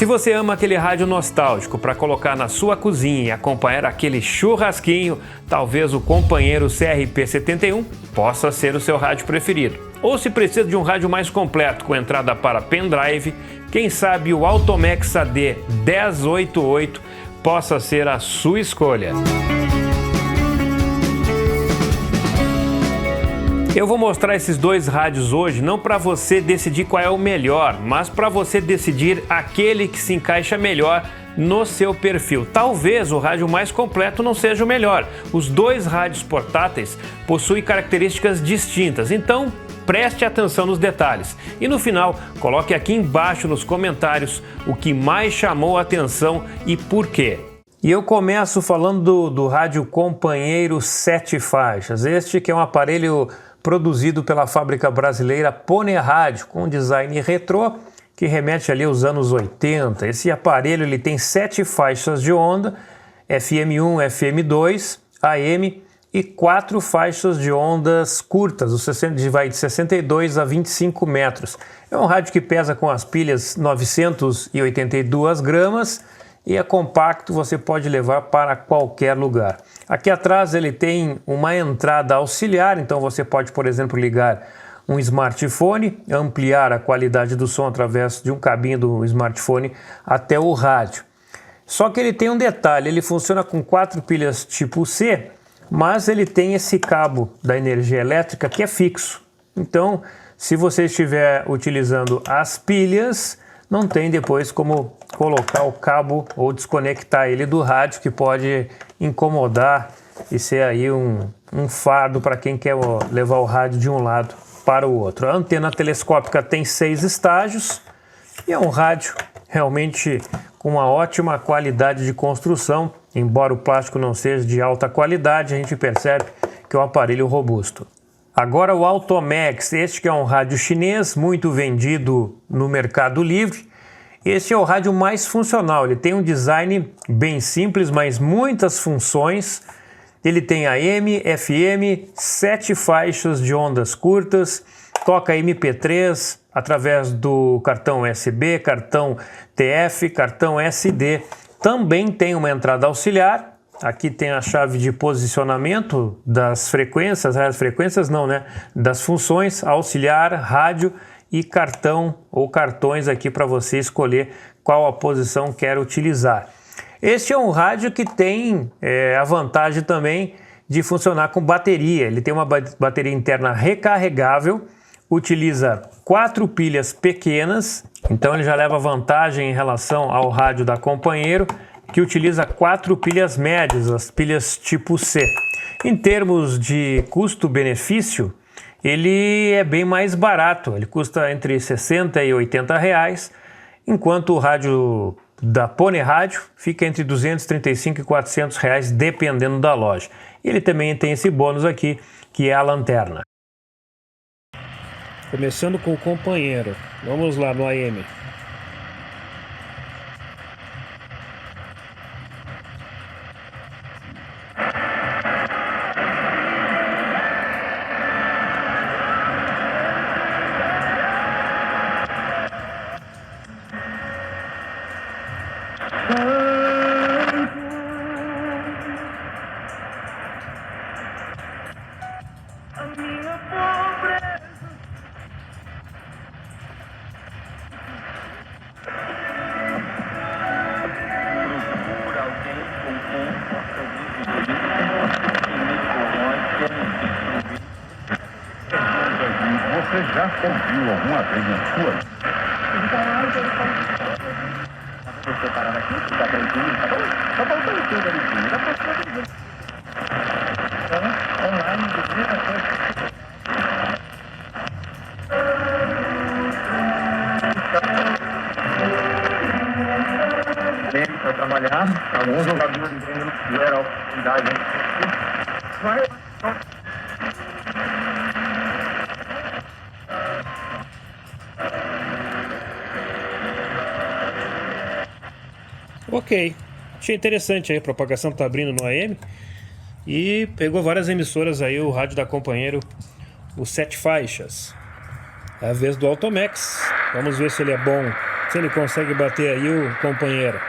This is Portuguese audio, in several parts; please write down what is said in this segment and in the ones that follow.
Se você ama aquele rádio nostálgico para colocar na sua cozinha e acompanhar aquele churrasquinho, talvez o companheiro CRP71 possa ser o seu rádio preferido. Ou se precisa de um rádio mais completo com entrada para pendrive, quem sabe o Altomax AD 1088 possa ser a sua escolha. Eu vou mostrar esses dois rádios hoje não para você decidir qual é o melhor, mas para você decidir aquele que se encaixa melhor no seu perfil. Talvez o rádio mais completo não seja o melhor. Os dois rádios portáteis possuem características distintas, então preste atenção nos detalhes. E no final, coloque aqui embaixo nos comentários o que mais chamou a atenção e por quê. E eu começo falando do rádio companheiro 7 faixas. Este que é um aparelho produzido pela fábrica brasileira Pone Rádio, com design retrô que remete ali aos anos 80. Esse aparelho ele tem 7 faixas de onda, FM1, FM2, AM e 4 faixas de ondas curtas, vai de 62 a 25 metros. É um rádio que pesa com as pilhas 982 gramas e é compacto, você pode levar para qualquer lugar. Aqui atrás ele tem uma entrada auxiliar, então você pode, por exemplo, ligar um smartphone, ampliar a qualidade do som através de um cabinho do smartphone até o rádio. Só que ele tem um detalhe, ele funciona com 4 pilhas tipo C, mas ele tem esse cabo da energia elétrica que é fixo. Então, se você estiver utilizando as pilhas, não tem depois como colocar o cabo ou desconectar ele do rádio, que pode incomodar e ser aí um fardo para quem quer levar o rádio de um lado para o outro. A antena telescópica tem 6 estágios e é um rádio realmente com uma ótima qualidade de construção. Embora o plástico não seja de alta qualidade, a gente percebe que é um aparelho robusto. Agora o Altomax, este que é um rádio chinês muito vendido no Mercado Livre. Este é o rádio mais funcional, ele tem um design bem simples, mas muitas funções. Ele tem AM, FM, 7 faixas de ondas curtas, toca MP3 através do cartão USB, cartão TF, cartão SD. Também tem uma entrada auxiliar. Aqui tem a chave de posicionamento das frequências, das funções, auxiliar, rádio e cartão ou cartões aqui para você escolher qual a posição quer utilizar. Este é um rádio que tem a vantagem também de funcionar com bateria. Ele tem uma bateria interna recarregável, utiliza 4 pilhas pequenas, então ele já leva vantagem em relação ao rádio da Companheiro, que utiliza 4 pilhas médias, as pilhas tipo C. Em termos de custo-benefício, ele é bem mais barato, ele custa entre R$ 60 e R$ 80 reais, enquanto o rádio da Pone Rádio fica entre 235 e 400 reais, dependendo da loja. Ele também tem esse bônus aqui, que é a lanterna. Começando com o companheiro, vamos lá no AM. Você já ouviu alguma vez na sua? Você parar aqui, tá tranquilo, tá bom? Só faltou tudo ali, já passou tudo. Então, online, do dia a coisa. Bem, para trabalhar, alguns jogadores ainda não tiveram a oportunidade. Vai. Ok, achei interessante aí, a propagação tá abrindo no AM e pegou várias emissoras aí, o rádio da Companheiro, os 7 faixas. É a vez do Altomax, vamos ver se ele é bom Se ele consegue bater aí o companheiro.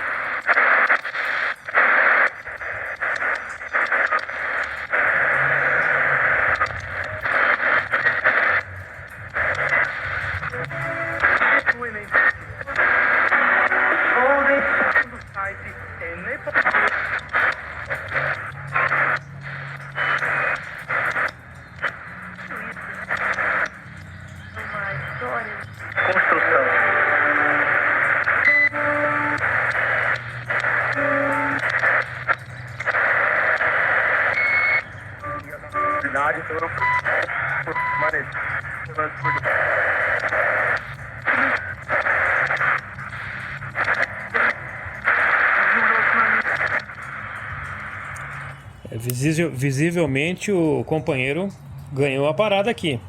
Visivelmente o companheiro ganhou a parada aqui.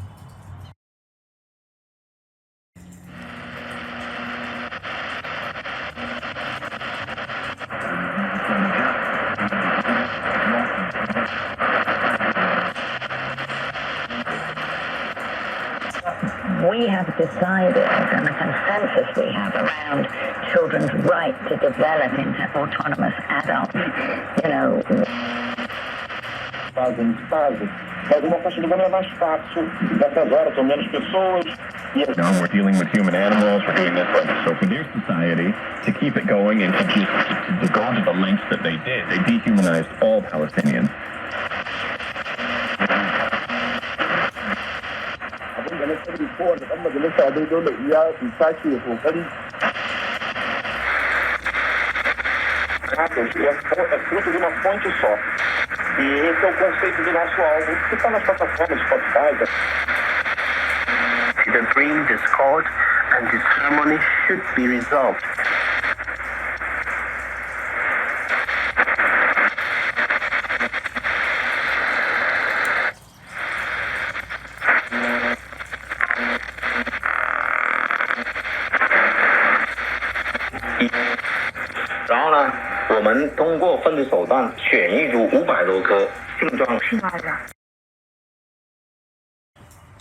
We have decided, and the consensus we have around children's right to develop into autonomous adults, Alguma faixa de é mais fácil. Nessas horas são menos pessoas. Now we're dealing with human animals. We're doing this so for their society to keep it going and to go to the lengths that they did. They dehumanized all Palestinians. Abin da na sani kowane ɗan majalisa dai dole iya sake kokari. Fruto de uma fonte só. E esse é o conceito do nosso álbum, que está nas plataformas Spotify. The dream, discord, and the ceremony should be resolved.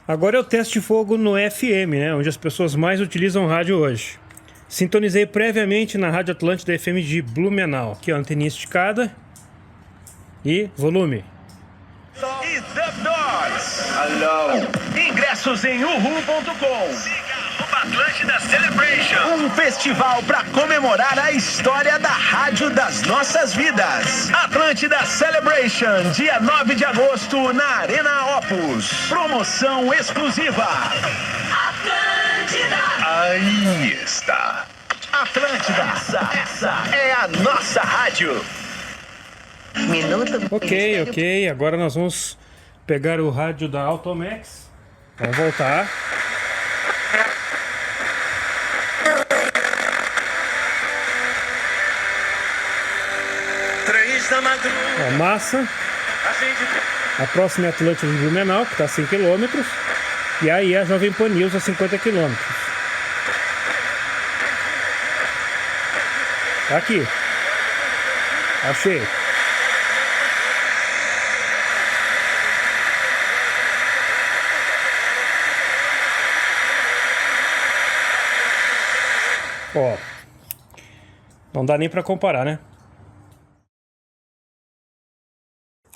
Agora é o teste de fogo no FM, né, onde as pessoas mais utilizam rádio hoje. Sintonizei previamente na Rádio Atlântida FM de Blumenau. Aqui, ó, anteninha esticada. E volume. E The Dogs. Ingressos em uhu.com. Atlântida Celebration, um festival para comemorar a história da rádio das nossas vidas. Atlântida Celebration, dia 9 de agosto, na Arena Opus. Promoção exclusiva. Atlântida. Aí está. Atlântida, essa é a nossa rádio. Ok. Agora nós vamos pegar o rádio da Automax. Vamos voltar. A massa. A próxima é a Atlântida de Blumenau, que está a 100 km. E aí a Jovem Pan News a 50 km. Tá aqui. Achei. Ó. Não dá nem para comparar, né?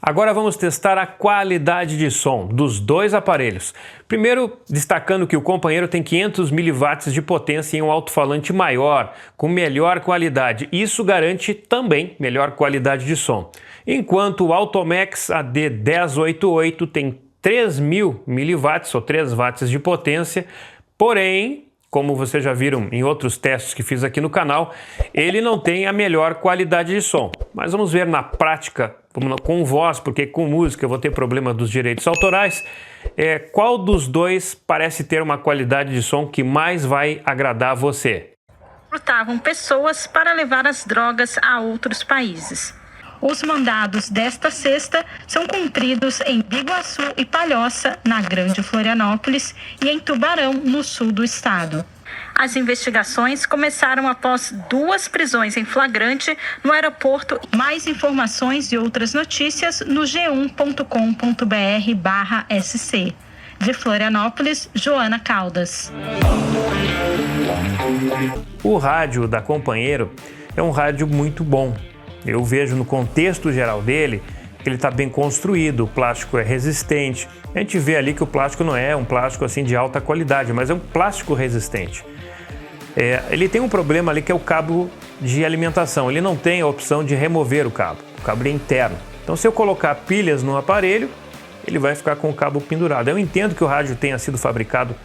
Agora vamos testar a qualidade de som dos dois aparelhos. Primeiro, destacando que o companheiro tem 500 mW de potência em um alto-falante maior, com melhor qualidade. Isso garante também melhor qualidade de som. Enquanto o Automax AD1088 tem 3.000 mW ou 3 watts de potência, porém, como vocês já viram em outros testes que fiz aqui no canal, ele não tem a melhor qualidade de som. Mas vamos ver na prática, com voz, porque com música eu vou ter problema dos direitos autorais, qual dos dois parece ter uma qualidade de som que mais vai agradar a você. Recrutavam pessoas para levar as drogas a outros países. Os mandados desta sexta são cumpridos em Biguaçu e Palhoça, na Grande Florianópolis, e em Tubarão, no sul do estado. As investigações começaram após 2 prisões em flagrante no aeroporto. Mais informações e outras notícias no g1.com.br/sc. De Florianópolis, Joana Caldas. O rádio da Companheiro é um rádio muito bom. Eu vejo no contexto geral dele que ele está bem construído, o plástico é resistente. A gente vê ali que o plástico não é um plástico assim de alta qualidade, mas é um plástico resistente. Ele tem um problema ali que é o cabo de alimentação. Ele não tem a opção de remover o cabo é interno. Então, se eu colocar pilhas no aparelho, ele vai ficar com o cabo pendurado. Eu entendo que o rádio tenha sido fabricado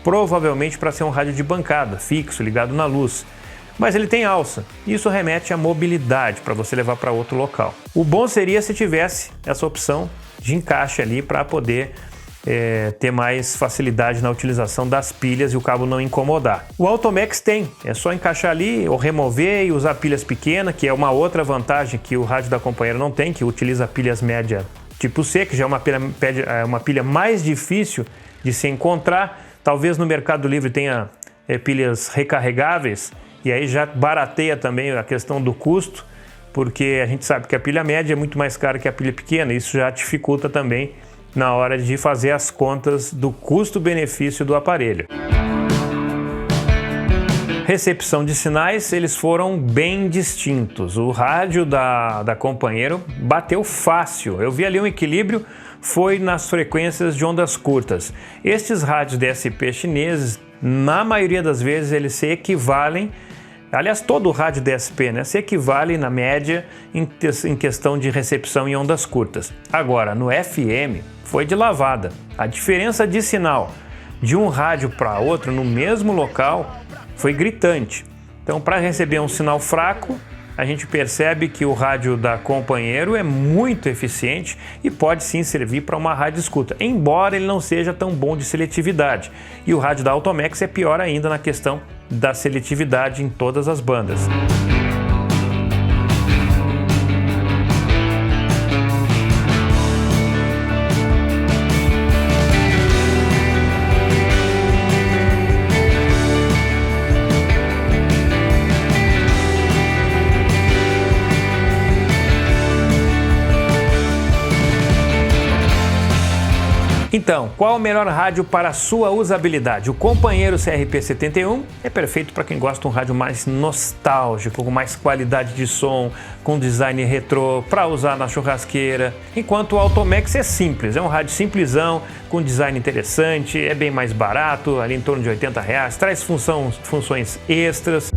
provavelmente para ser um rádio de bancada, fixo, ligado na luz. Mas ele tem alça. Isso remete à mobilidade para você levar para outro local. O bom seria se tivesse essa opção de encaixe ali para poder ter mais facilidade na utilização das pilhas e o cabo não incomodar. O Automax tem, é só encaixar ali ou remover e usar pilhas pequenas, que é uma outra vantagem que o rádio da Companheiro não tem, que utiliza pilhas média tipo C, que já é uma pilha mais difícil de se encontrar. Talvez no Mercado Livre tenha pilhas recarregáveis, e aí já barateia também a questão do custo, porque a gente sabe que a pilha média é muito mais cara que a pilha pequena, isso já dificulta também na hora de fazer as contas do custo-benefício do aparelho. Recepção de sinais, eles foram bem distintos. O rádio da Companheiro bateu fácil. Eu vi ali um equilíbrio, foi nas frequências de ondas curtas. Estes rádios DSP chineses, na maioria das vezes, eles se equivalem, aliás, todo o rádio DSP, se equivale na média em questão de recepção em ondas curtas. Agora, no FM, foi de lavada. A diferença de sinal de um rádio para outro no mesmo local foi gritante. Então, para receber um sinal fraco, a gente percebe que o rádio da Companheiro é muito eficiente e pode sim servir para uma rádio escuta, embora ele não seja tão bom de seletividade. E o rádio da Automax é pior ainda na questão da seletividade em todas as bandas. Então, qual o melhor rádio para a sua usabilidade? O Companheiro CRP71 é perfeito para quem gosta de um rádio mais nostálgico, com mais qualidade de som, com design retrô, para usar na churrasqueira. Enquanto o Automax é simples, é um rádio simplesão, com design interessante, é bem mais barato, ali em torno de R$80, traz funções extras.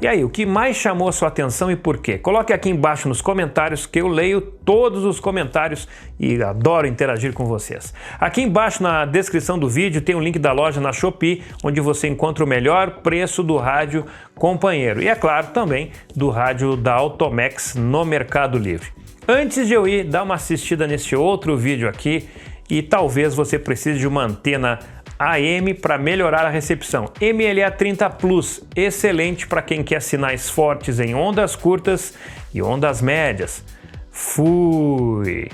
E aí, o que mais chamou a sua atenção e por quê? Coloque aqui embaixo nos comentários que eu leio todos os comentários e adoro interagir com vocês. Aqui embaixo na descrição do vídeo tem um link da loja na Shopee, onde você encontra o melhor preço do rádio Companheiro. E é claro, também do rádio da Automax no Mercado Livre. Antes de eu ir, dá uma assistida nesse outro vídeo aqui e talvez você precise de uma antena AM para melhorar a recepção. MLA 30 Plus, excelente para quem quer sinais fortes em ondas curtas e ondas médias. Fui!